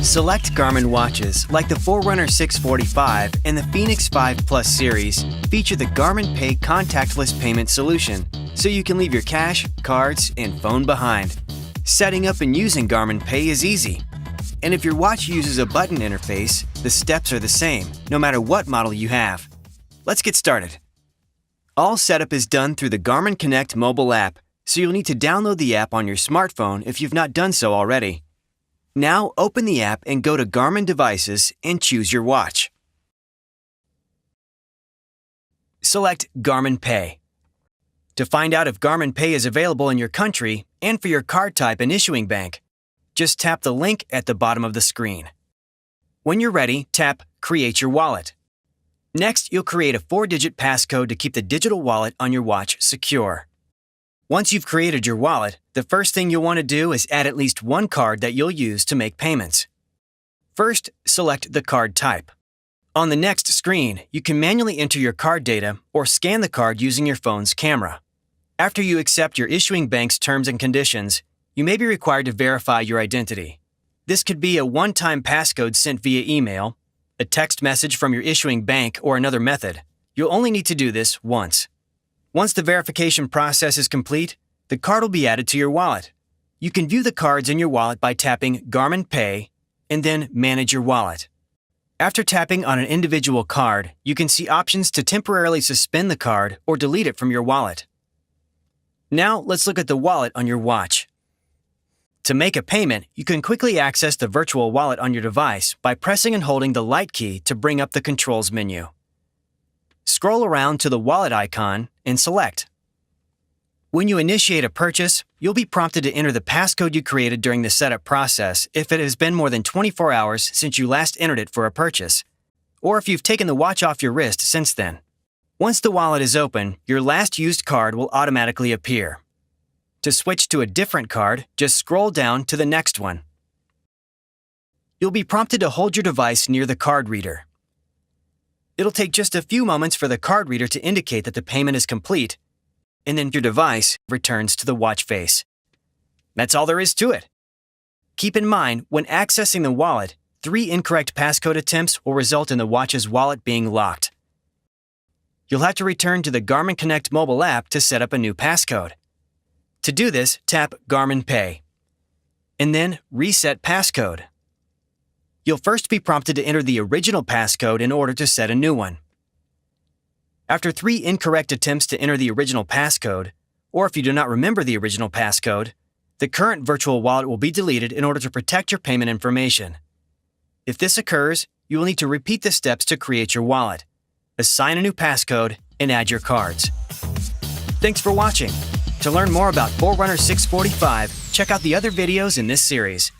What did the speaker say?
Select Garmin watches like the Forerunner 645 and the Fenix 5 Plus series feature the Garmin Pay contactless payment solution, so you can leave your cash, cards, and phone behind. Setting up and using Garmin Pay is easy. And if your watch uses a button interface, the steps are the same, no matter what model you have. Let's get started. All setup is done through the Garmin Connect mobile app, so you'll need to download the app on your smartphone if you've not done so already. Now open the app and go to Garmin Devices and choose your watch. Select Garmin Pay. To find out if Garmin Pay is available in your country and for your card type and issuing bank, just tap the link at the bottom of the screen. When you're ready, tap Create Your Wallet. Next, you'll create a 4-digit passcode to keep the digital wallet on your watch secure. Once you've created your wallet, the first thing you'll want to do is add at least one card that you'll use to make payments. First, select the card type. On the next screen, you can manually enter your card data or scan the card using your phone's camera. After you accept your issuing bank's terms and conditions, you may be required to verify your identity. This could be a one-time passcode sent via email, a text message from your issuing bank, or another method. You'll only need to do this once. Once the verification process is complete, the card will be added to your wallet. You can view the cards in your wallet by tapping Garmin Pay and then Manage Your Wallet. After tapping on an individual card, you can see options to temporarily suspend the card or delete it from your wallet. Now let's look at the wallet on your watch. To make a payment, you can quickly access the virtual wallet on your device by pressing and holding the light key to bring up the controls menu. Scroll around to the wallet icon and select. When you initiate a purchase, you'll be prompted to enter the passcode you created during the setup process if it has been more than 24 hours since you last entered it for a purchase, or if you've taken the watch off your wrist since then. Once the wallet is open, your last used card will automatically appear. To switch to a different card, just scroll down to the next one. You'll be prompted to hold your device near the card reader. It'll take just a few moments for the card reader to indicate that the payment is complete, and then your device returns to the watch face. That's all there is to it. Keep in mind, when accessing the wallet, 3 incorrect passcode attempts will result in the watch's wallet being locked. You'll have to return to the Garmin Connect mobile app to set up a new passcode. To do this, tap Garmin Pay, and then Reset Passcode. You'll first be prompted to enter the original passcode in order to set a new one. After 3 incorrect attempts to enter the original passcode, or if you do not remember the original passcode, the current virtual wallet will be deleted in order to protect your payment information. If this occurs, you will need to repeat the steps to create your wallet, assign a new passcode, and add your cards. Thanks for watching. To learn more about Forerunner 645, check out the other videos in this series.